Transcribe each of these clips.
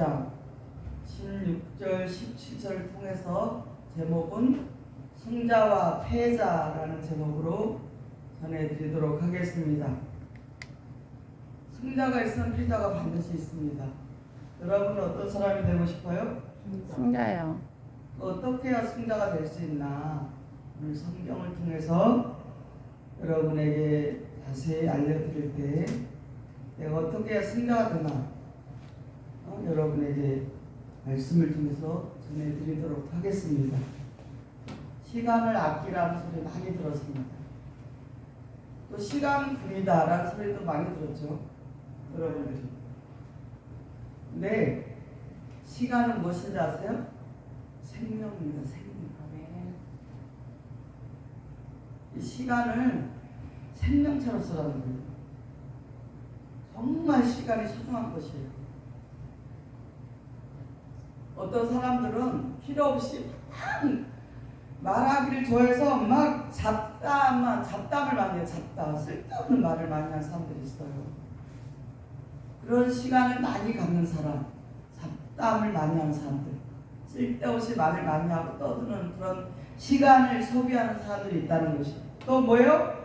15장 16절 17절을 통해서 제목은 승자와 패자라는 제목으로 전해드리도록 하겠습니다. 승자가 있으면 패자가 반드시 있습니다. 여러분은 어떤 사람이 되고 싶어요? 승자요. 어떻게 해야 승자가 될 수 있나? 오늘 성경을 통해서 여러분에게 자세히 알려드릴 때 내가 어떻게 해야 승자가 되나 여러분에게 말씀을 통해서 전해드리도록 하겠습니다. 시간을 아끼라는 소리 많이 들었습니다. 또 시간 금이다 라는 소리도 많이 들었죠, 여러분들이. 근데 시간은 무엇인지 아세요? 생명입니다. 생명. 이 시간을 생명처럼 쓰라는 거예요. 정말 시간이 소중한 것이에요. 어떤 사람들은 필요 없이 막 말하기를 좋아해서 막 잡담을 많이 해요. 잡담, 쓸데없는 말을 많이 하는 사람들이 있어요. 그런 시간을 많이 갖는 사람, 잡담을 많이 하는 사람들, 쓸데없이 말을 많이 하고 떠드는 그런 시간을 소비하는 사람들이 있다는 것이. 또 뭐예요?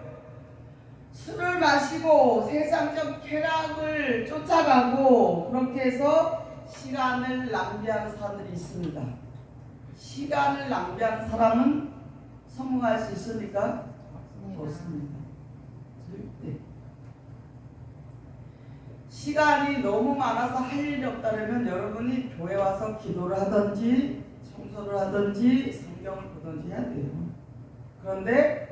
술을 마시고 세상적 쾌락을 쫓아가고 그렇게 해서 시간을 낭비하는 사람들이 있습니다. 시간을 낭비하는 사람은 성공할 수 있습니까? 없습니다. 절대. 시간이 너무 많아서 할 일이 없다면 여러분이 교회 와서 기도를 하든지 청소를 하든지 성경을 보든지 해야 돼요. 그런데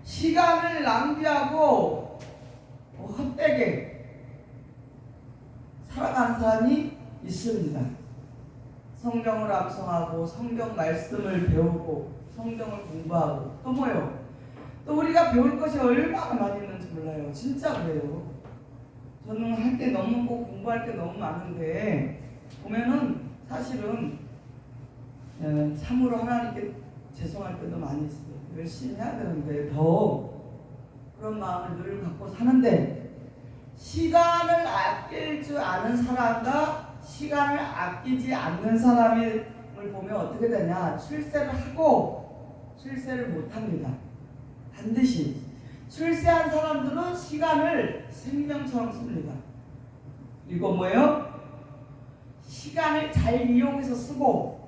시간을 낭비하고 헛되게 살아가는 사람이 있습니다. 성경을 암송하고 성경 말씀을 배우고 성경을 공부하고 또 뭐요? 또 우리가 배울 것이 얼마나 많이 있는지 몰라요. 진짜 그래요. 저는 할 게 너무 많고 공부할 게 너무 많은데 보면은 사실은 참으로 하나님께 죄송할 때도 많이 있어요. 열심히 해야 되는데 더 그런 마음을 늘 갖고 사는데 시간을 아낄 줄 아는 사람과 시간을 아끼지 않는 사람을 보면 어떻게 되냐? 출세를 하고 출세를 못합니다. 반드시 출세한 사람들은 시간을 생명처럼 씁니다. 이거 뭐예요? 시간을 잘 이용해서 쓰고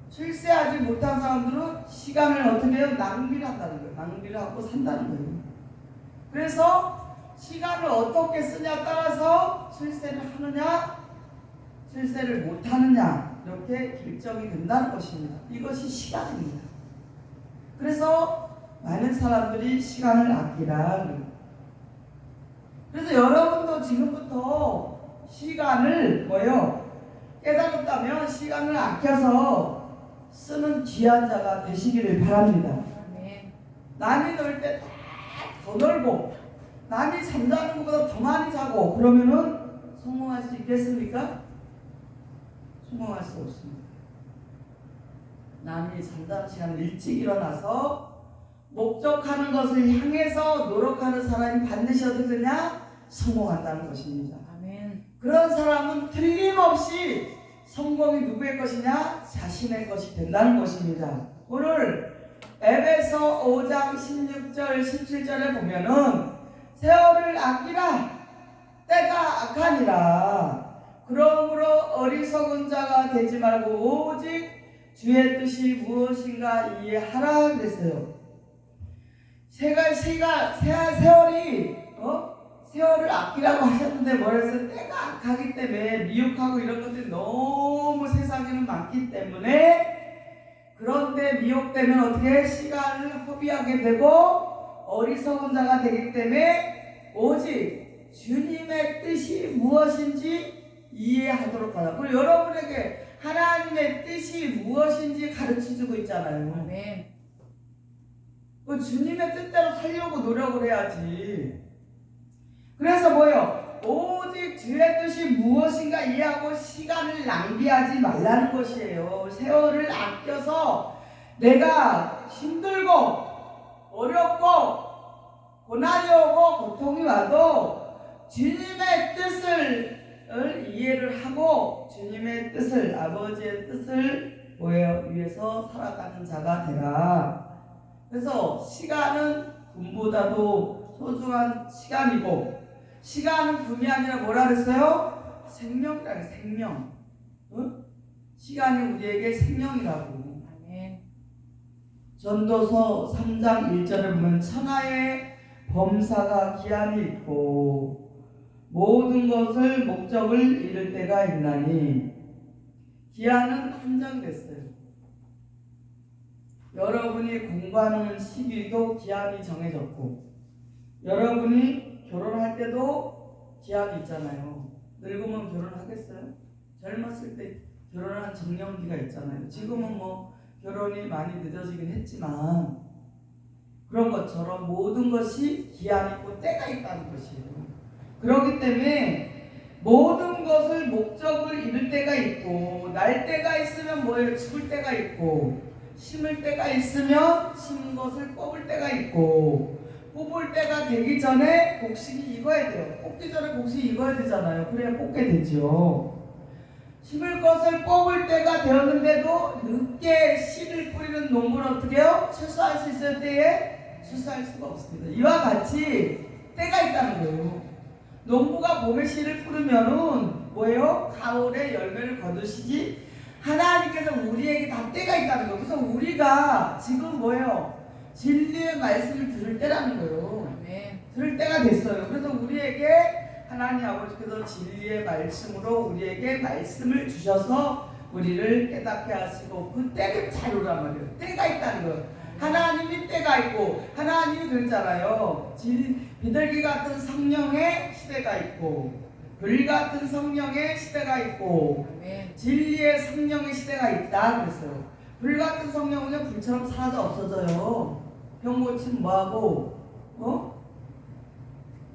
출세하지 못한 사람들은 시간을 어떻게 해요? 낭비를 한다는 거예요. 낭비를 하고 산다는 거예요. 그래서 시간을 어떻게 쓰냐에 따라서 출세를 하느냐 출세를 못하느냐 이렇게 결정이 된다는 것입니다. 이것이 시간입니다. 그래서 많은 사람들이 시간을 아끼라. 그래서 여러분도 지금부터 시간을 뭐요? 깨달았다면 시간을 아껴서 쓰는 귀한 자가 되시기를 바랍니다. 남이 놀 때 더 놀고 남이 잠자는 것보다 더 많이 자고 그러면은 성공할 수 있겠습니까? 성공할 수 없습니다. 남이 잠자는 시간을 일찍 일어나서 목적하는 것을 향해서 노력하는 사람이 반드시 어떻게 되냐? 성공한다는 것입니다. 아멘. 그런 사람은 틀림없이 성공이 누구의 것이냐? 자신의 것이 된다는 것입니다. 오늘 에베소 5장 16절 17절에 보면은 세월을 아끼라 때가 악하니라 그러므로 어리석은 자가 되지 말고 오직 주의 뜻이 무엇인가 이해하라 그랬어요. 세월을 아끼라고 하셨는데 뭐랬어요? 때가 악하기 때문에 미혹하고 이런 것들이 너무 세상에는 많기 때문에 그런데 미혹되면 어떻게 시간을 허비하게 되고 어리석은 자가 되기 때문에 오직 주님의 뜻이 무엇인지 이해하도록 하라. 그리고 여러분에게 하나님의 뜻이 무엇인지 가르쳐주고 있잖아요. 아멘. 그 주님의 뜻대로 살려고 노력을 해야지. 그래서 뭐요? 오직 주의 뜻이 무엇인가 이해하고 시간을 낭비하지 말라는 것이에요. 세월을 아껴서 내가 힘들고 어렵고 고난이 오고 고통이 와도 주님의 뜻을 이해를 하고 주님의 뜻을, 아버지의 뜻을 뭐예요? 위해서 살아가는 자가 되라. 그래서 시간은 금보다도 소중한 시간이고, 시간은 금이 아니라 뭐라 그랬어요? 생명이라 그랬어요. 생명. 응? 시간이 우리에게 생명이라고. 아멘. 전도서 3장 1절에 보면 천하의 범사가 기한이 있고 모든 것을 목적을 이룰 때가 있나니, 기한은 한정됐어요. 여러분이 공부하는 시기도 기한이 정해졌고, 여러분이 결혼할 때도 기한이 있잖아요. 늙으면 결혼하겠어요? 젊었을 때 결혼한 정년기가 있잖아요. 지금은 뭐 결혼이 많이 늦어지긴 했지만, 그런 것처럼 모든 것이 기한이 있고 때가 있다는 것이에요. 그렇기 때문에 모든 것을 목적을 이룰 때가 있고, 날 때가 있으면 뭐예요? 죽을 때가 있고, 심을 때가 있으면 심은 것을 뽑을 때가 있고, 뽑을 때가 되기 전에 곡식이 익어야 돼요. 뽑기 전에 곡식이 익어야 되잖아요. 그래야 뽑게 되죠. 심을 것을 뽑을 때가 되었는데도 늦게 씨를 뿌리는 농부는 어떻게 해요? 출소할 수 있을 때에 출소할 수가 없습니다. 이와 같이 때가 있다는 거예요. 농부가 봄에 씨를 뿌리면은 뭐예요? 가을에 열매를 거두시지, 하나님께서 우리에게 다 때가 있다는 거예요. 그래서 우리가 지금 뭐예요? 진리의 말씀을 들을 때라는 거예요. 아멘. 들을 때가 됐어요. 그래서 우리에게 하나님 아버지께서 진리의 말씀으로 우리에게 말씀을 주셔서 우리를 깨닫게 하시고, 그 때를 잘 오란 말이에요. 때가 있다는 거예요. 하나님이 때가 있고, 하나님이 그랬잖아요. 비둘기 같은 성령의 시대가 있고, 불 같은 성령의 시대가 있고, 아멘. 진리의 성령의 시대가 있다 그랬어요. 불 같은 성령은 불처럼 사라져 없어져요. 병 고치면 뭐하고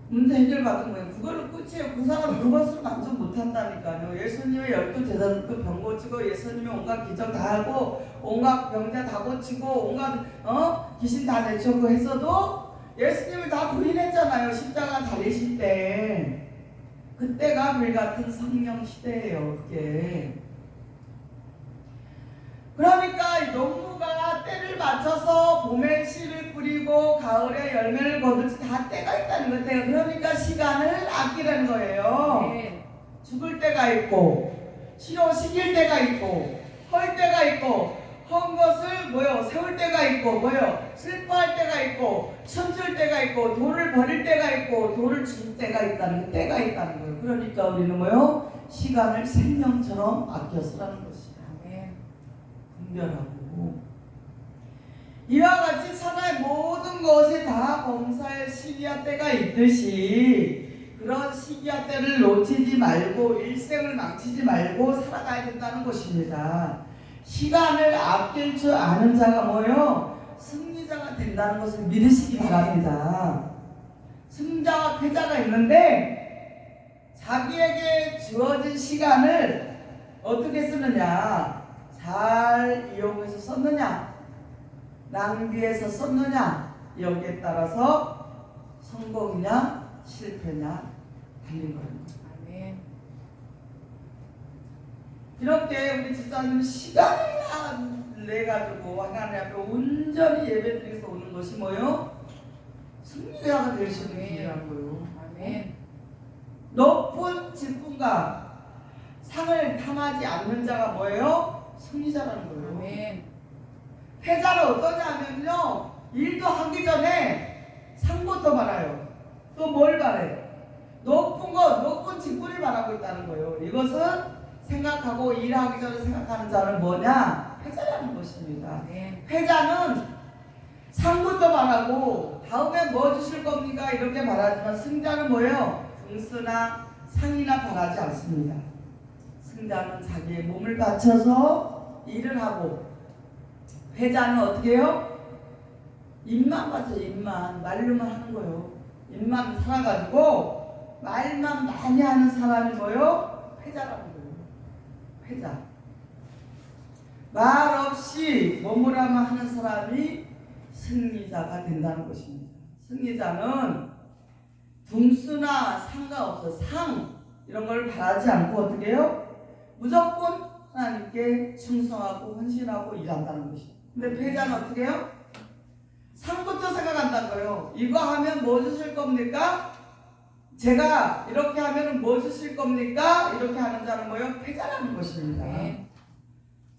문제 해결 받은 거예요. 그걸로 끝이에요. 그 사람 그것을 만족 못한다니까요. 예수님의 12제자들도 병 고치고, 예수님이 온갖 기적 다 하고, 온갖 병자 다 고치고, 온갖 귀신 다 내쫓고 했어도 예수님을 다 부인했잖아요. 십자가 달리실 때. 그때가 불같은 성령 시대예요. 그게. 그러니까 이 농부가 때를 맞춰서 봄에 씨를 뿌리고 가을에 열매를 거둘지 다 때가 있다는 거예요. 그러니까 시간을 아끼라는 거예요. 아멘. 죽을 때가 있고, 시길 때가 있고, 헐 때가 있고, 헛 것을 세울 때가 있고, 슬퍼할 때가 있고, 춤출 때가 있고, 돌을 버릴 때가 있고, 돌을 줄 때가 있다는 거, 때가 있다는 거예요. 그러니까 우리는 시간을 생명처럼 아껴 쓰라는 것이에요. 아멘. 분별하고, 이와 같이 천하의 모든 것이 다 범사의 시기와 때가 있듯이, 그런 시기와 때를 놓치지 말고 일생을 망치지 말고 살아가야 된다는 것입니다. 시간을 아낄 줄 아는 자가 승리자가 된다는 것을 믿으시기 바랍니다. 승자와 패자가 있는데, 자기에게 주어진 시간을 어떻게 쓰느냐, 잘 이용해서 썼느냐, 낭비해서 썼느냐, 여기에 따라서 성공이냐 실패냐 달린 겁니다. 아멘. 이렇게 우리 집사님 시간을 내가지고 하나님 앞에 온전히 예배드리면서 오는 것이 승리자가 될 수 있는 길이라는 거예요. 아멘. 높은 직분과 상을 탐하지 않는 자가 승리자라는 거예요. 아멘. 패자는 어떠냐면요, 일도 하기 전에 상부터 바라요. 또 뭘 바래요? 높은 직분을 바라고 있다는 거예요. 이것은 생각하고 일하기 전에 생각하는 자는 뭐냐? 패자라는 것입니다. 아멘. 패자는 상부터 바라고 다음에 뭐 주실 겁니까? 이렇게 말하지만, 승자는 등수나 상이나 바라지 않습니다. 승자는 자기의 몸을 바쳐서 일을 하고, 패자는 어떻게 해요? 입만 바쳐, 입만. 말로만 하는 거예요. 입만 살아가지고 말만 많이 하는 사람이 패자라는 거예요. 패자. 말 없이 머무라만 하는 사람이 승리자가 된다는 것입니다. 승리자는 등수나 상관없어. 이런 걸 바라지 않고 어떻게 해요? 무조건 하나님께 충성하고 헌신하고 일한다는 것이죠. 근데 패자는 어떻게 해요? 상부터 생각한다는 거예요. 이거 하면 뭐 주실 겁니까? 제가 이렇게 하면 뭐 주실 겁니까? 이렇게 하는 자는 뭐예요? 패자라는 것입니다. 네.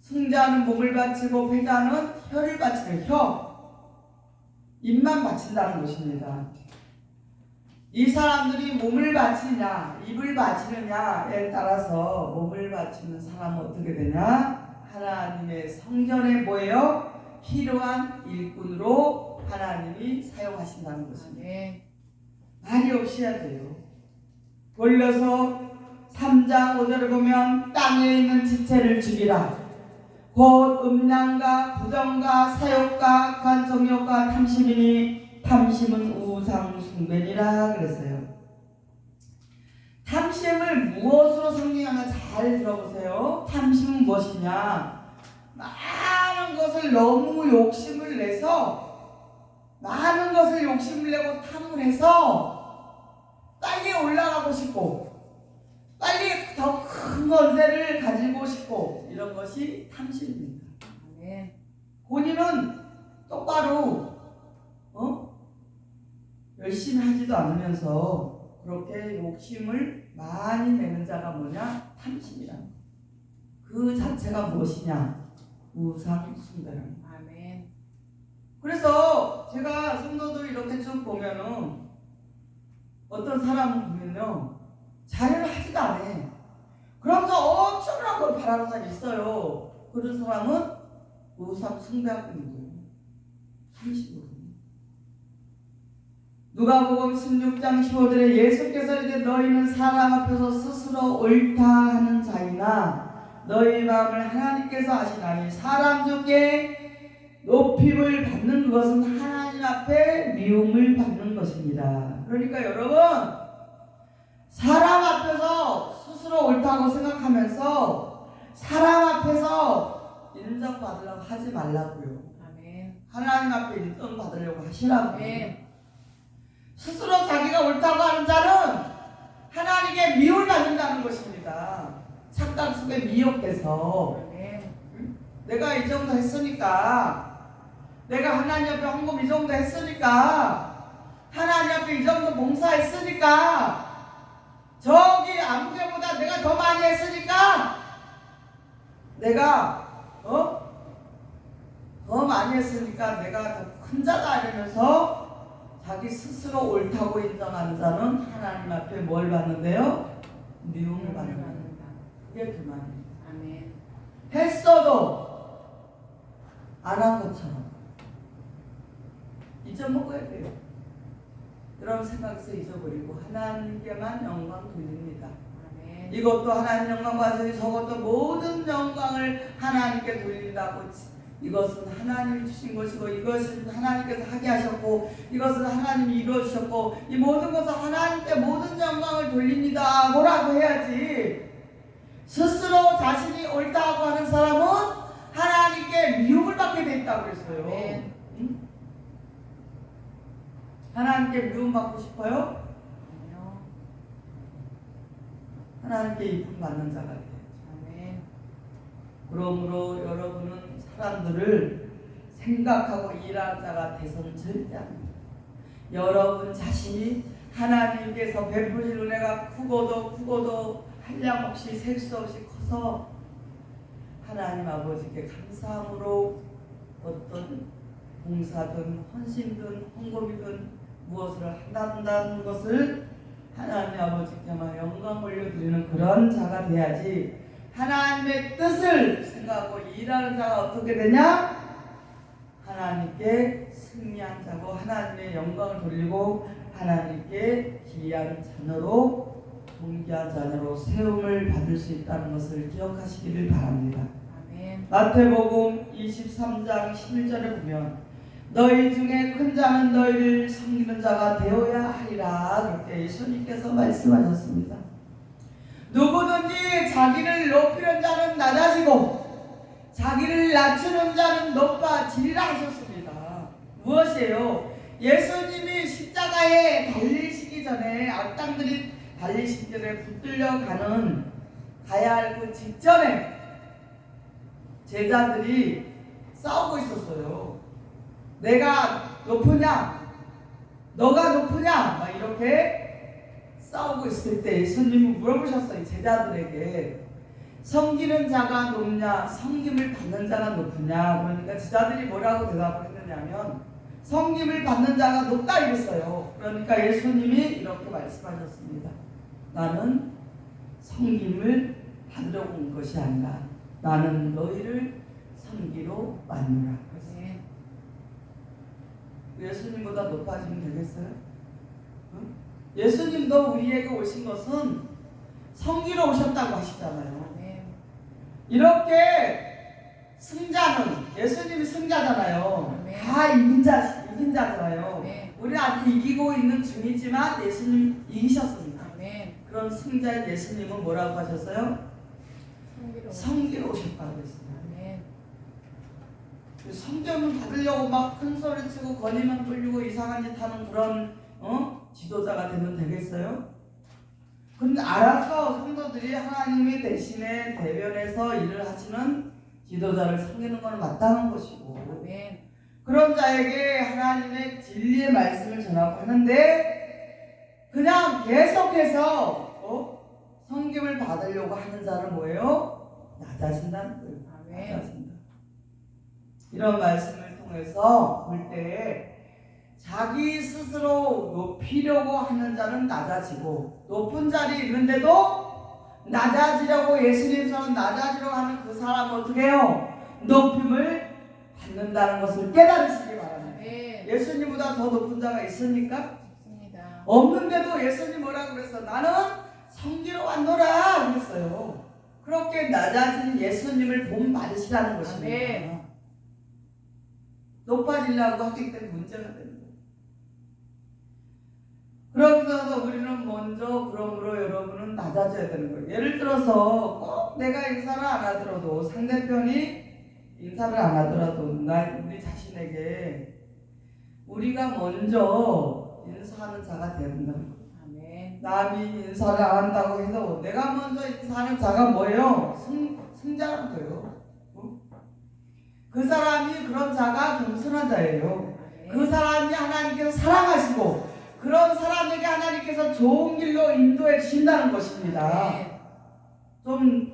승자는 몸을 바치고 패자는 혀를 바치는 입만 바친다는 것입니다. 이 사람들이 몸을 바치냐 입을 바치느냐에 따라서 몸을 바치는 사람은 어떻게 되냐? 하나님의 성전에 뭐예요? 필요한 일꾼으로 하나님이 사용하신다는 것입니다. 네. 말이 없이 해야 돼요. 돌려서 3장 5절을 보면 땅에 있는 지체를 죽이라. 곧 음란과 부정과 사욕과 간정욕과 탐심이니 탐심은 우상 숭배니라 그랬어요. 탐심을 무엇으로 상징하나 잘 들어보세요. 탐심은 무엇이냐? 많은 것을 너무 욕심을 내서 많은 것을 욕심을 내고 탐을 해서 빨리 올라가고 싶고 빨리 더 큰 권세를 가지고 싶고 이런 것이 탐심입니다. 네. 본인은 똑바로 열심히 하지도 않으면서 그렇게 욕심을 많이 내는 자가 뭐냐? 탐심이라는 거. 그 자체가 무엇이냐? 우상 숭배라는 거. 아멘. 그래서 제가 성도들 이렇게 쭉 보면은 어떤 사람은 보면요 자료를 하지도 않아. 그러면서 엄청난 걸 바라는 사람이 있어요. 그런 사람은 우상 숭배하고 있는 거예요. 탐심으로. 누가복음 16장 15절에 예수께서 이제 너희는 사람 앞에서 스스로 옳다 하는 자이나 너희 마음을 하나님께서 아시나니 사람 중에 높임을 받는 것은 하나님 앞에 미움을 받는 것입니다. 그러니까 여러분 사람 앞에서 스스로 옳다고 생각하면서 사람 앞에서 인정받으려고 하지 말라고요. 아멘. 하나님 앞에 인정받으려고 하시라고요. 아멘. 스스로 자기가 옳다고 하는 자는 하나님께 미움을 받는다는 것입니다. 착각 속에 미혹돼서 아멘. 내가 이 정도 했으니까 내가 하나님 앞에 헌금 이 정도 했으니까 하나님 앞에 이 정도 봉사했으니까 저기 아무개보다 내가 더 많이 했으니까 내가 더 많이 했으니까 내가 더 큰 자다 이러면서 자기 스스로 옳다고 인정하는 자는 하나님 앞에 뭘 받는데요? 미움을 받는다. 그게 그 말이에요. 아멘. 했어도 안 한 것처럼 잊어먹어야 돼요. 이런 생각에서 잊어버리고 하나님께만 영광 돌립니다. 아멘. 이것도 하나님 영광 받으니 저것도 모든 영광을 하나님께 돌린다고. 이것은 하나님이 주신 것이고 이것은 하나님께서 하게 하셨고 이것은 하나님이 이루어주셨고 이 모든 것은 하나님께 모든 영광을 돌립니다 뭐라고 해야지. 스스로 자신이 옳다고 하는 사람은 하나님께 미움을 받게 돼 있다고 그랬어요. 네. 응? 하나님께 미움 받고 싶어요? 아니요. 하나님께 이쁨 받는 자가 돼요. 아멘. 그러므로 여러분은 사람들을 생각하고 일하는 자가 돼서는 절대 안 돼요. 여러분 자신이 하나님께서 베푸신 은혜가 크고도 한량없이 셀 수 없이 커서 하나님 아버지께 감사함으로 어떤 봉사든 헌신든 헌금이든 무엇을 한다는 것을 하나님 아버지께만 영광 올려드리는 그런 자가 돼야지. 하나님의 뜻을 생각하고 일하는 자가 어떻게 되냐? 하나님께 승리한 자고 하나님의 영광을 돌리고 하나님께 귀한 자녀로 존귀한 자녀로 세움을 받을 수 있다는 것을 기억하시기를 바랍니다. 아멘. 마태복음 23장 11절에 보면 너희 중에 큰 자는 너희를 섬기는 자가 되어야 하리라 그렇게 예수님께서 말씀하셨습니다. 누구든지 자기를 높이는 자는 낮아지고 자기를 낮추는 자는 높아지리라 하셨습니다. 무엇이에요? 예수님이 십자가에 달리시기 전에 악당들이 달리신길에 붙들려 가야 할 그 직전에 제자들이 싸우고 있었어요. 내가 높으냐? 너가 높으냐? 막 이렇게 싸우고 있을 때 예수님은 물어보셨어요. 제자들에게 섬기는 자가 높냐? 섬김을 받는 자가 높으냐? 그러니까 제자들이 뭐라고 대답을 했느냐면 섬김을 받는 자가 높다 이랬어요. 그러니까 예수님이 이렇게 말씀하셨습니다. 나는 섬김을 받으러 온 것이 아니라 나는 너희를 섬기러 왔노라. 아멘. 예수님보다 높아지면 되겠어요? 응? 예수님도 우리에게 오신 것은 섬기러 오셨다고 하시잖아요. 아멘. 이렇게 승자는 예수님이 승자잖아요. 네. 다 이긴 자잖아요. 네. 우리는 아직 이기고 있는 중이지만 예수님 이기셨습니다. 아멘. 그런 승자인 예수님은 뭐라고 하셨어요? 섬기러 오셨다고 했어요. 아멘. 성경을 받으려고 막 큰 소리 치고 거리만 돌리고 이상한 짓 하는 그런 지도자가 되면 되겠어요? 근데 알아서 성도들이 하나님이 대신에 대변해서 일을 하시는 지도자를 섬기는 건 마땅한 것이고 아멘. 그런 자에게 하나님의 진리의 말씀을 전하고 하는데 그냥 계속해서 섬김을 받으려고 하는 자는 뭐예요? 낮아진다는 거예요. 아멘. 낮아진다. 이런 말씀을 통해서 볼 때 자기 스스로 높이려고 하는 자는 낮아지고 높은 자리에 있는데도 낮아지려고 예수님처럼 낮아지려고 하는 그 사람은 어떻게 해요? 높임을 받는다는 것을 깨달으시기 바랍니다. 아멘. 예수님보다 더 높은 자가 있습니까? 좋습니다. 없는데도 예수님 뭐라고 그랬어? 나는 섬기러 왔노라 그랬어요. 그렇게 낮아진 예수님을 본 받으시라는 것입니다. 아멘. 높아지려고 하기 때문에 문제가 됩니다. 그러면서 우리는 먼저 그러므로 여러분은 낮아져야 되는 거예요. 예를 들어서 꼭 내가 인사를 안 하더라도 상대편이 인사를 안 하더라도 우리 자신에게 우리가 먼저 인사하는 자가 되야 된다는 거예요. 아멘. 남이 인사를 안 한다고 해도 내가 먼저 인사하는 자가 뭐예요? 승자라는 거예요. 그 사람이 그런 자가 겸손한 자예요. 그 사람이 하나님께서 사랑하시고 그런 사람에게 하나님께서 좋은 길로 인도해 주신다는 것입니다. 아멘. 좀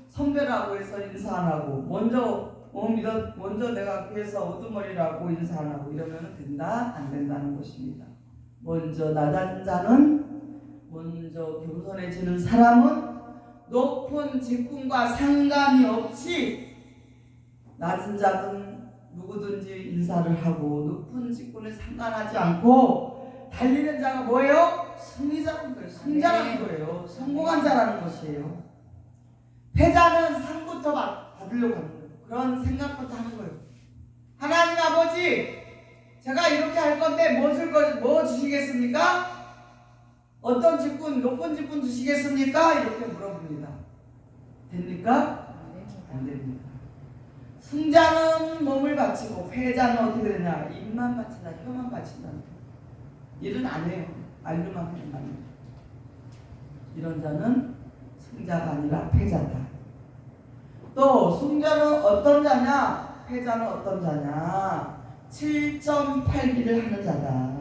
선배라고 해서 인사 안 하고 먼저 내가 뒤에서 우두머리라고 인사 안 하고 이러면 된다? 안 된다는 것입니다. 먼저 낮아진 자는 먼저 겸손해지는 사람은 높은 직분과 상관이 없이 낮은 자든 누구든지 인사를 하고 높은 직분에 상관하지 않고 달리는 자가 뭐예요? 승리자라는 거예요. 승자라는 거예요. 성공한 자라는 것이에요. 패자는 상부터 받으려고 하는 거예요. 그런 생각부터 하는 거예요. 하나님 아버지, 제가 이렇게 할 건데 뭐 주시겠습니까? 어떤 직분, 높은 직분 주시겠습니까? 이렇게 물어봅니다. 됩니까? 안 됩니다. 승자는 몸을 바치고 패자는 어떻게 되냐? 입만 바친다, 혀만 바친다. 일은 안 해요. 말로만 하는 말입니다. 이런 자는 승자가 아니라 패자다. 또 승자는 어떤 자냐? 패자는 어떤 자냐? 7.8기를 하는 자다.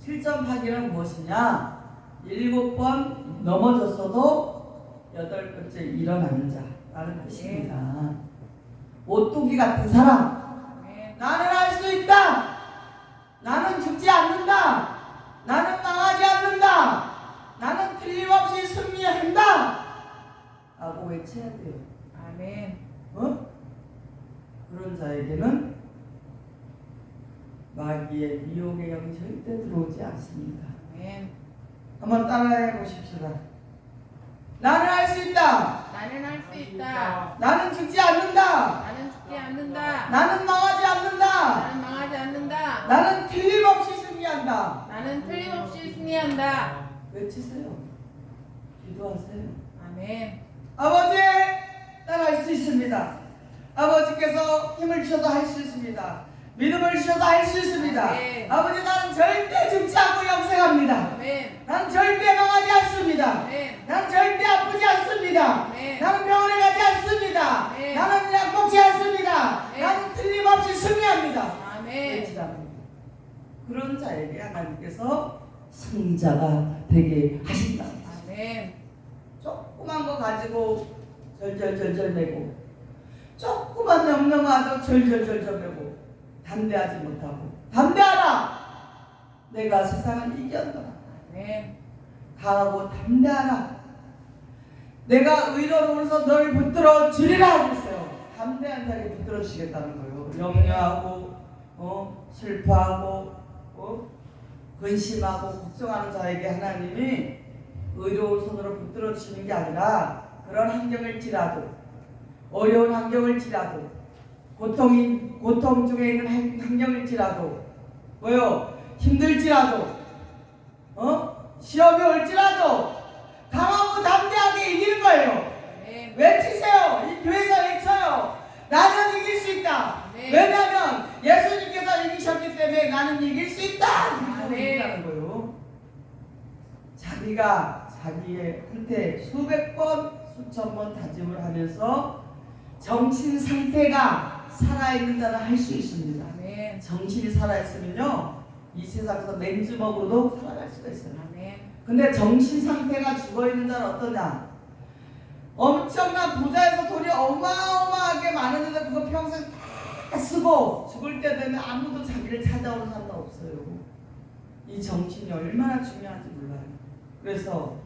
7.8기는 무엇이냐? 7번 넘어졌어도 8번째 일어나는 자라는 뜻입니다. 오뚜기 같은 사람. 나는 할 수 있다. 나는 죽지 않는다. 나는 망하지 않는다. 나는 틀림없이 승리한다. 라고 외쳐야 돼요. 아멘. 그런 자에게는 마귀의 미혹의 영이 절대 들어오지 않습니다. 아멘. 한번 따라해 보십시다. 나는 할 수 있다. 나는 할 수 있다. 나는 죽지 않는다. 나는 죽지 않는다. 나는 망하지 않는다. 나는 망하지 않는다. 나는 틀림없이 승리한다. 나는 틀림없이 승리한다. 외치세요. 기도하세요. 아멘. 아버지, 난 할 수 있습니다. 아버지께서 힘을 주셔서 할 수 있습니다. 믿음을 주셔서 할 수 있습니다. 아멘. 아버지, 나는 절대 죽지 않고 영생합니다. 아멘. 나는 절대 망하지 않습니다. 아멘. 나는 절대 아프지 않습니다. 아멘. 나는 병원에 가지 않습니다. 네. 나는 약 먹지 않습니다. 네. 나는 틀림없이 승리합니다. 아멘. 외치랍니다. 그런 자에게 하나님께서 승자가 되게 하신다. 아멘. 조그만 거 가지고 절절절절대고, 조그만 명령하도 절절절절대고, 담대하지 못하고, 담대하라! 내가 세상을 이겼노라. 아멘. 강하고 담대하라. 내가 의로워서 널 붙들어 주리라 하고 있어요. 담대한 자에게 붙들어 주시겠다는 거예요. 염려하고 슬퍼하고 근심하고 걱정하는 자에게 하나님이 의로운 손으로 붙들어 주시는 게 아니라, 그런 환경일지라도, 어려운 환경일지라도, 고통 중에 있는 환경일지라도, 힘들지라도, 시험이 올지라도 강하고 담대하게 이기는 거예요. 아멘. 외치세요. 이 교회에서 외쳐요. 나는 이길 수 있다. 네. 왜냐하면 예수님께서 이기셨기 때문에 나는 이길 수 있다. 네. 이기라는 거예요. 자기가 자기한테 수백 번 수천 번 다짐을 하면서 정신 상태가 살아있는 자는 할 수 있습니다. 아멘. 정신이 살아있으면요, 이 세상에서 맨주먹으로도 살아갈 수가 있어요. 아멘. 근데 정신 상태가 죽어있는 자는 어떠냐? 엄청난 부자에서 돈이 어마어마하게 많은데 그거 평생 다 쓰고 죽을 때 되면 아무도 자기를 찾아오는 사람도 없어요. 이 정신이 얼마나 중요한지 몰라요. 그래서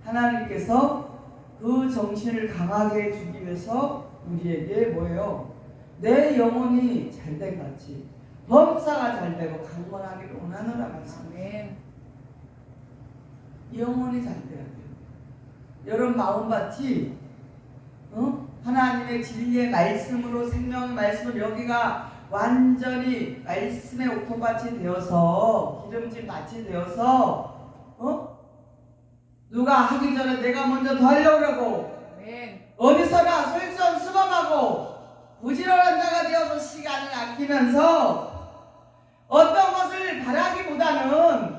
하나님께서 그 정신을 강하게 해주기 위해서 우리에게 뭐예요? 내 영혼이 잘된 같이 범사가 잘되고 강건하기를 원하노라 말씀이에요. 아멘. 영혼이 잘 돼야 돼요. 여러분 마음밭이 하나님의 진리의 말씀으로, 생명의 말씀으로 여기가 완전히 말씀의 옥토밭이 되어서, 기름진 밭이 되어서 누가 하기 전에 내가 먼저 더 하려고 그러고, 아멘. 어디서나 솔선수범하고 부지런한 자가 되어서 시간을 아끼면서 어떤 것을 바라기보다는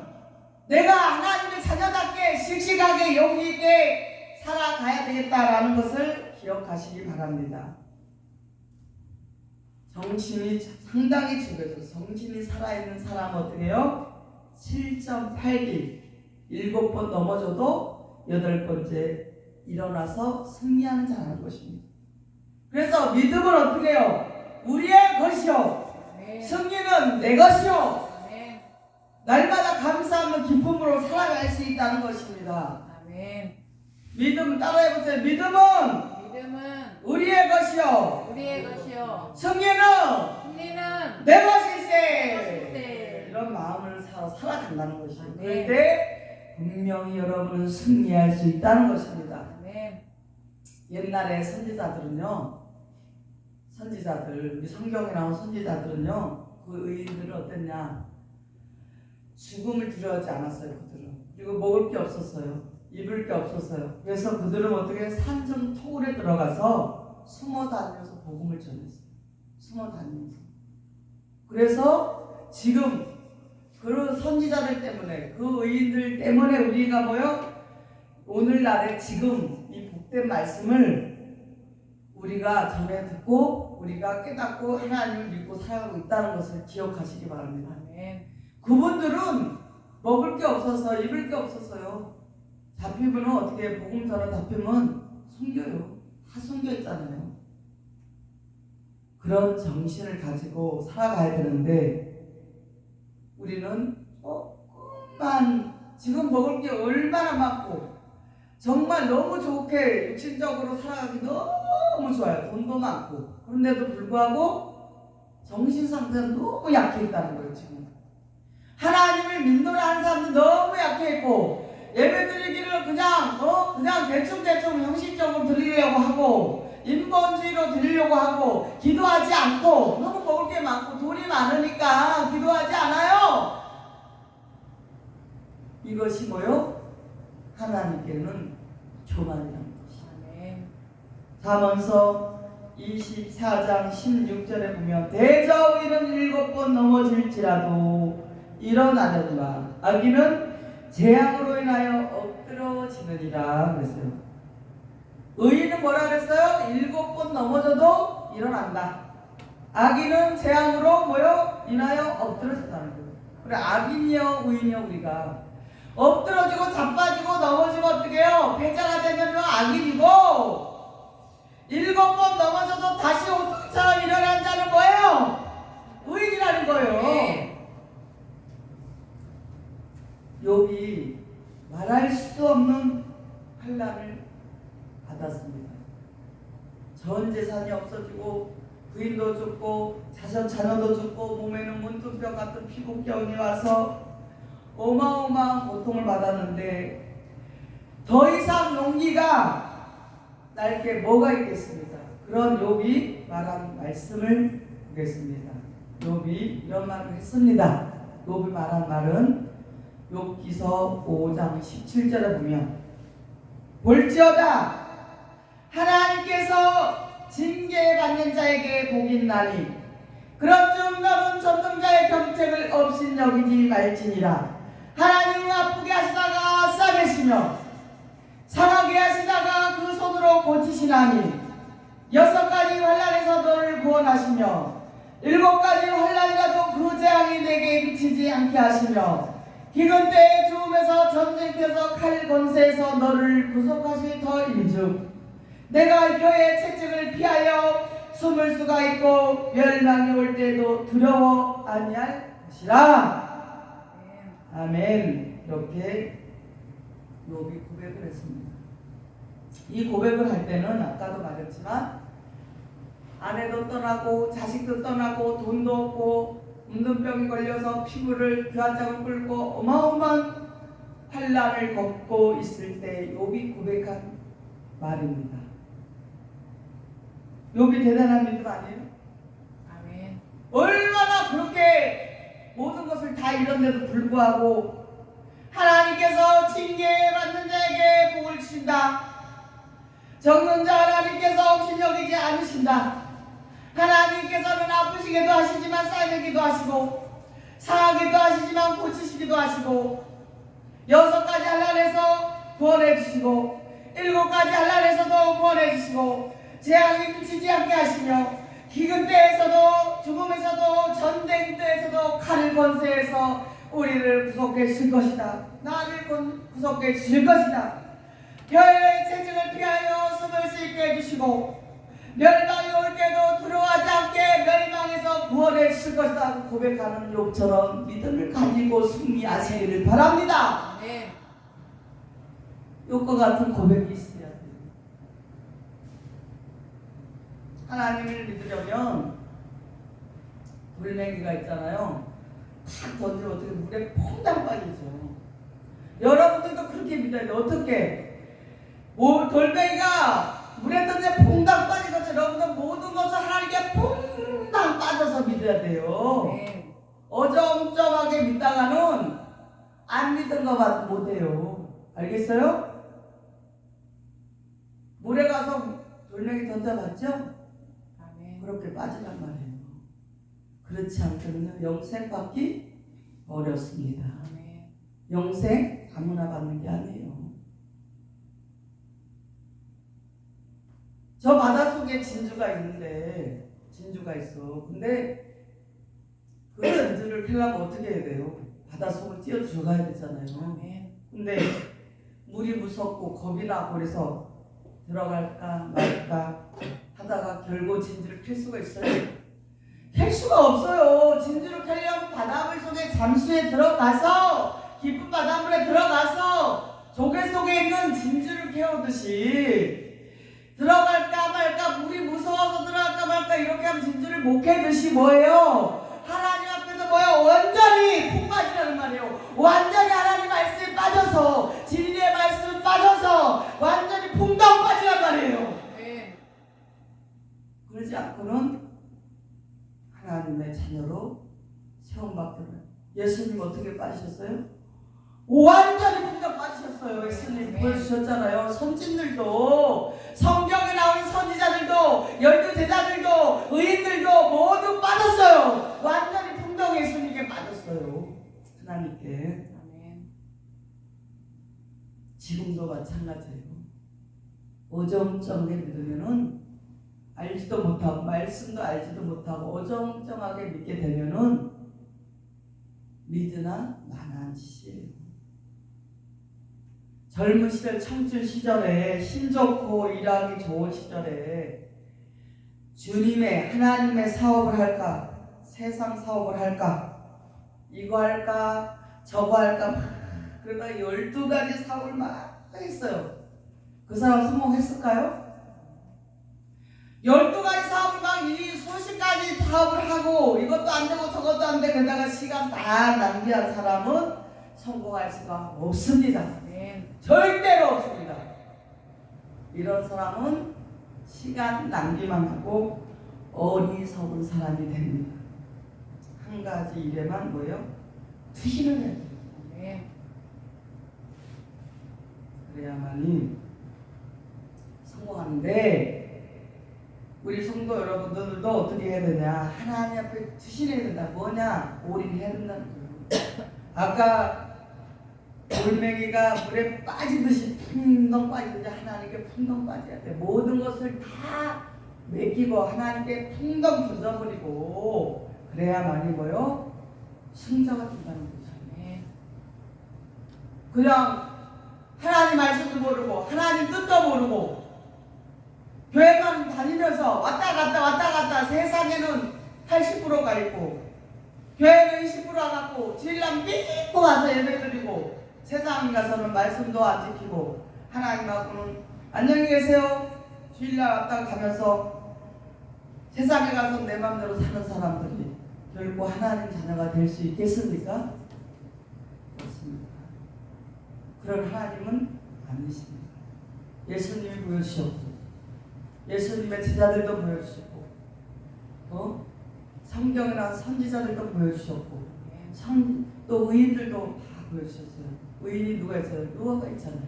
내가 하나님의 자녀답게 씩씩하게 용기 있게 살아가야 되겠다라는 것을 기억하시기 바랍니다. 정신이 상당히 중요해서, 정신이 살아있는 사람은 어떻게 해요? 7.8기 7번 넘어져도 8번째 일어나서 승리하는 자라는 것입니다. 그래서 믿음은 어떻게 해요? 우리의 것이요, 아멘. 승리는 내 것이요, 아멘. 날마다 감사하며 기쁨으로 살아갈 수 있다는 것입니다. 아멘. 믿음 따라해보세요. 믿음은 믿음은 우리의 것이요, 우리의 것이요, 승리는 승리는 내 것일세. 것일세. 이런 마음을 살아간다는 것이에요. 아멘. 그런데 분명히 여러분은 승리할 수 있다는 것입니다. 아멘. 옛날에 선지자들은요, 우리 성경에 나온 선지자들은요, 그 의인들은 어땠냐? 죽음을 두려워하지 않았어요. 그들은. 그리고 먹을 게 없었어요. 입을 게 없었어요. 그래서 그들은 어떻게 산중 토굴에 들어가서 숨어 다니면서 복음을 전했어요. 숨어 다니면서. 그래서 지금 그런 선지자들 때문에, 그 의인들 때문에 우리가 오늘날에 지금 이 복된 말씀을 우리가 전해 듣고 우리가 깨닫고 하나님을 믿고 살아가고 있다는 것을 기억하시기 바랍니다. 아멘. 그분들은 먹을 게 없어서, 입을 게 없었어요. 잡히면 어떻게, 복음 전에 잡히면 숨겨요. 다 숨겨 있잖아요. 그런 정신을 가지고 살아가야 되는데, 우리는 조금만, 지금 먹을 게 얼마나 많고 정말 너무 좋게 육신적으로 살아가기 너무 좋아요. 돈도 많고. 그런데도 불구하고 정신 상태는 너무 약해 있다는 거예요. 지금 하나님을 믿노라 하는 사람들 너무 약해 있고, 예배 드리기를 그냥 대충 형식적으로 드리려고 하고, 인본주의로 드리려고 하고, 기도하지 않고, 너무 먹을 게 많고 돈이 많으니까 기도하지 않아요. 이것이 뭐요? 하나님께는 교만이라는 것이에요. 아멘. 잠언서 24장 16절에 보면 대저 의인은 7번 넘어질지라도 일어나려니와 악인은 재앙으로 인하여 엎드러지느니라 그랬어요. 의인은 뭐라 그랬어요? 7번 넘어져도 일어난다. 악인은 재앙으로 뭐요? 인하여 엎드러진다는 거예요. 그래, 악인이요 의인이요 우리가 엎드러지고 자빠지고 넘어지면 어떻게 해요? 패자가 되면 악인이고 7번 넘어져도 다시 오토처럼 일어난 자는 뭐예요? 의인이라는 거예요. 네. 욥이 말할 수 없는 환난을 받았습니다. 전 재산이 없어지고 부인도 죽고 자녀도 죽고 몸에는 문둥병 같은 피부병이 와서 어마어마한 고통을 받았는데 더 이상 용기가 날 게 뭐가 있겠습니까? 그런 욥이 말한 말씀을 보겠습니다. 욥이 이런 말을 했습니다. 욥이 말한 말은 욥기서 5장 17절에 보면 볼지어다 하나님께서 징계받는 자에게 복이 있나니 그런즉 너는 전능자의 경책을 업신여기지 말지니라. 하나님은 아프게 하시다가 싸매시며 상하게 하시다가 그 손으로 고치시나니 6가지 환난에서 너를 구원하시며 7가지 환난이라도 그 재앙이 내게 미치지 않게 하시며 기근 때에 죽음에서 전쟁터에서 칼 권세에서 너를 구속하실 터인즉 내가 혀의 채찍을 피하여 숨을 수가 있고 멸망이 올 때도 두려워 아니할 것이라. 아멘. 이렇게 욥이 고백을 했습니다. 이 고백을 할 때는 아까도 말했지만 아내도 떠나고 자식도 떠나고 돈도 없고 문둥병이 걸려서 피부를 그 한 장을 끓고 어마어마한 환난을 겪고 있을 때 욥이 고백한 말입니다. 욥이 대단한 믿음 아니에요? 아멘. 얼마나 그렇게 모든 것을 다 잃었는데도 불구하고 하나님께서 징계받는 자에게 복을 주신다. 적는 자 하나님께서 없이 여기지 않으신다. 하나님께서는 아프시기도 하시지만 싸매기도 하시고 상하기도 하시지만 고치시기도 하시고 6가지 환난에서 구원해 주시고 7가지 환난에서도 구원해 주시고 재앙이 미치지 않게 하시며 기근 때에서도 죽음에서도 전쟁 때에서도 칼 권세에서 우리를 구속해 주실 것이다. 나를 구속해 주실 것이다. 혀의 채찍을 피하여 숨을 수 있게 해주시고 멸망이 올 때도 두려워하지 않게 멸망에서 구원해 주실 것이다. 고백하는 욥처럼 믿음을 가지고 승리하시기를 바랍니다. 네. 욥과 같은 고백이 있어야 돼요. 하나님을 믿으려면 돌멩이가 있잖아요. 탁 던지면 어떻게 물에 퐁당 빠지죠. 여러분들도 그렇게 믿어야 돼요. 어떻게? 돌멩이가 물에 던져 퐁당 빠진 것처럼 여러분들 모든 것을 하나님께 퐁당 빠져서 믿어야 돼요. 네. 어정쩡하게 믿다가는 안 믿은 것만 못해요. 알겠어요? 물에 가서 돌멩이 던져봤죠? 아멘. 그렇게 빠지란 말이에요. 그렇지 않거든요. 영생 받기 어렵습니다. 아멘. 영생 아무나 받는 게 아니에요. 저 바닷속에 진주가 있는데 진주가 있어. 근데 그 진주를 캐려면 어떻게 해야 돼요? 바닷속을 뛰어 들어가야 되잖아요. 아멘. 근데 물이 무섭고 겁이 나고 그래서 들어갈까 말까 하다가 결국 진주를 캘 수가 있어요? 캘 수가 없어요. 진주를 캐려면 바닷물 속에 잠수에 들어가서 깊은 바닷물에 들어가서 조개 속에 있는 진주를 캐오듯이 들어갈까 말까 물이 무서워서 들어갈까 말까 이렇게 하면 진주를 못 캐듯이 뭐예요? 하나님 앞에서 뭐예요? 완전히 푹 빠지라는 말이에요. 완전히 하나님 말씀에 빠져서 진리의 말씀에 빠져서 완전히 풍덩 빠지란 말이에요. 네. 그러지 않고는 하나님의 자녀로 세움받게 돼요. 예수님 어떻게 빠지셨어요? 완전히 풍덩 빠지셨어요. 예수님 보여주셨잖아요. 선진들도 성경에 나오는 선지자들도 12제자 어정쩡하게 믿으면은 알지도 못하고 말씀도 알지도 못하고 어정쩡하게 믿게 되면은 믿으나 마나한 짓이에요. 젊은 시절 청춘 시절에 힘 좋고 일하기 좋은 시절에 주님의 하나님의 사업을 할까 세상 사업을 할까 이거 할까 저거 할까 막 그러다 12가지 사업을 막 했어요. 그 사람 성공했을까요? 12가지 사업을 막 이 수십 가지 사업을 하고 이것도 안 되고 저것도 안 되고 게다가 시간 다 낭비한 사람은 성공할 수가 없습니다. 아멘. 절대로 없습니다. 이런 사람은 시간 낭비만 하고 어리석은 사람이 됩니다. 한 가지 일에만 뭐예요? 투신을 해야 돼요. 아멘. 그래야만이 성공하는데 우리 성도 여러분들도 어떻게 해야 되냐? 하나님 앞에 투신해야 된다. 뭐냐? 올인해야 된다는 거예요. 아까 돌멩이가 물에 빠지듯이 풍덩 빠지듯이 하나님께 풍덩 빠져야 돼. 모든 것을 다 맡기고 하나님께 풍덩 던져버리고 그래야만이 뭐요? 승자가 된다는 거죠. 아멘. 그냥 하나님 말씀도 모르고 하나님 뜻도 모르고 교회만 다니면서 왔다 갔다 세상에는 80%가 있고 교회는 20%가 갖고 주일날 믿고 와서 예배드리고 세상 가서는 말씀도 안 지키고 하나님하고는 안녕히 계세요 주일날 왔다 가면서 세상에 가서 내 맘대로 사는 사람들이 결국 하나님 자녀가 될 수 있겠습니까? 그렇습니다. 그런 하나님은 아니십니다. 예수님이 보여주셨고 예수님의 제자들도 보여주셨고 성경이나 선지자들도 보여주셨고 또 의인들도 다 보여주셨어요. 의인이 누가 있어요? 노아가 있잖아요.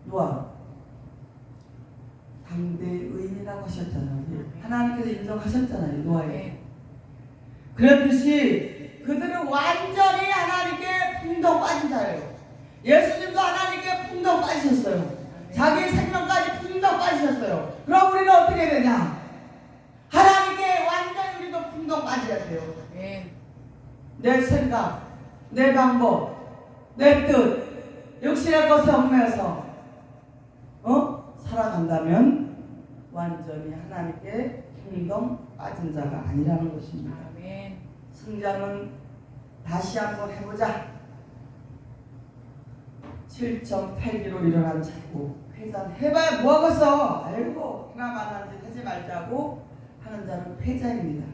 노아 당대 의인이라고 하셨잖아요. 하나님께서 인정하셨잖아요. 노아에. 그렇듯이 그들은 완전히 하나님께 풍덩 빠진 자예요. 예수님도 하나님께 풍덩 빠지셨어요. 자기 생명까지 풍덩 빠지셨어요. 그럼 우리는 어떻게 되냐? 하나님께 완전히 우리도 풍덩 빠져야 돼요. 내 생각, 내 방법, 내 뜻, 육신의 것에 얽매여서 살아간다면 완전히 하나님께 풍덩 빠진 자가 아니라는 것입니다. 아멘. 승자는 다시 한번 해보자. 7.8기로 일어난 자고 패자는 해봐야 뭐하겠어. 아이고 하나만한 짓 하지 말자고 하는 자는 패자입니다.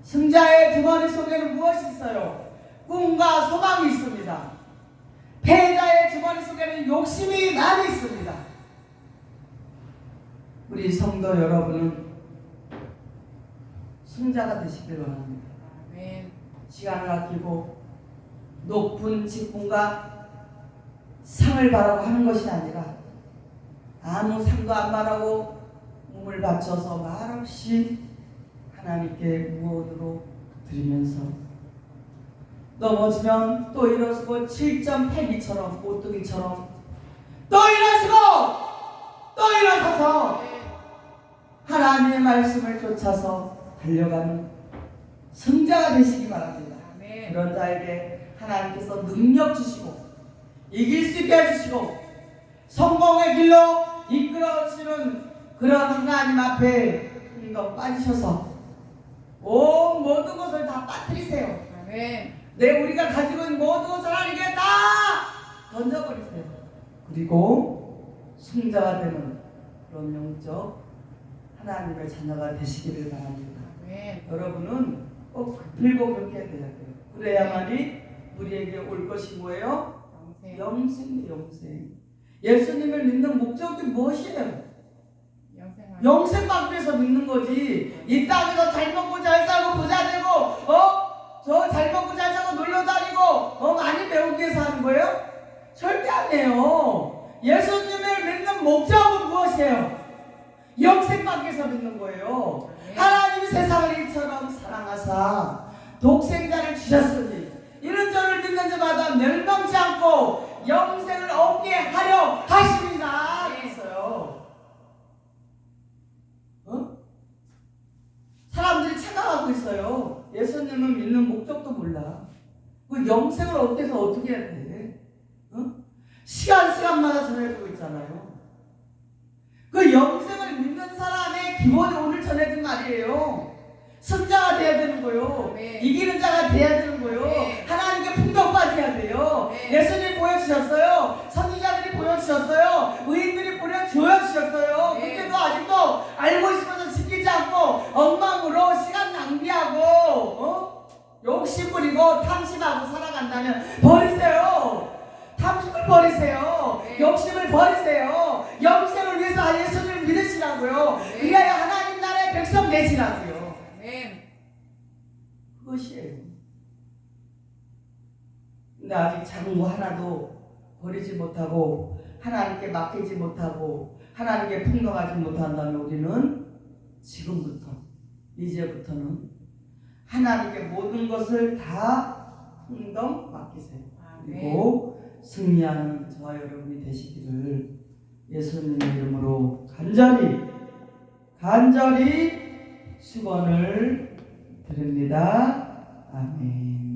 승자의 주머니 속에는 무엇이 있어요? 꿈과 소망이 있습니다. 패자의 주머니 속에는 욕심이 많이 있습니다. 우리 성도 여러분은 승자가 되시길 원합니다. 아멘. 시간을 아끼고 높은 직분과 상을 바라고 하는 것이 아니라 아무 상도 안 바라고 몸을 바쳐서 말없이 하나님께 무언으로 드리면서 넘어지면 또 일어서고 7.82처럼 오뚜기처럼 또 일어서고 또 일어서서 하나님의 말씀을 쫓아서 달려가는 승자가 되시기 바랍니다. 아멘. 그런 자에게 하나님께서 능력 주시고 이길 수 있게 해주시고 성공의 길로 이끌어 주시는 그런 하나님 앞에 풍덩 빠지셔서 온 모든 것을 다 빠뜨리세요. 아멘. 우리가 가지고 있는 모든 것을 하나님께 다 던져버리세요. 그리고 승자가 되는 그런 영적 하나님의 자녀가 되시기를 바랍니다. 아멘. 여러분은 꼭 빌고 그렇게 돼야 돼요. 그래야만이 우리에게 올 것이 뭐예요? 영생이에요. 영생. 예수님을 믿는 목적이 무엇이에요? 영생 받기 위해서 믿는 거지. 이 땅에서 잘 먹고 잘 살고 부자 되고 저 잘 먹고 잘 살고 놀러 다니고 많이 배우기 위해서 하는 거예요? 절대 아니에요. 예수님을 믿는 목적은 무엇이에요? 영생 받기 위해서 믿는 거예요. 하나님이 세상을 이처럼 사랑하사 독생자를 주셨으니 이런 저를 믿는 자마다 멸망치 않고 영생을 얻게 하려 하십니다. 그랬어요. 몰라. 그 영생을 어때서 어떻게 해야 돼? 어? 시간마다 전해주고 있잖아요. 그 영생을 믿는 사람의 기본이 오늘 전해진 말이에요. 승자가 돼야 되는 거요. 네. 이기는 자가 돼야 되는 거요. 네. 하나님께 풍족받아야 돼요. 네. 예수님 보여주셨어요. 선지자들이 보여주셨어요. 의인들이 보여주셨어요. 네. 근데도 아직도 알고 싶어서 지키지 않고 엉망으로 시간 낭비하고 욕심 부리고 탐심하고 살아간다면 버리세요. 탐심을 버리세요. 네. 욕심을 버리세요. 영생을 위해서 예수님을 믿으시라고요. 네. 위하여 하나님 나라의 백성 되시라고요. 아멘. 그것이에요. 근데 아직 작은 거 하나도 버리지 못하고 하나님께 맡기지 못하고 하나님께 풍성하지 못한다면 우리는 지금부터 이제부터는 하나님께 모든 것을 다 풍성 맡기세요. 그리고 승리하는 저와 여러분이 되시기를 예수님의 이름으로 간절히 축원을 드립니다. 아멘.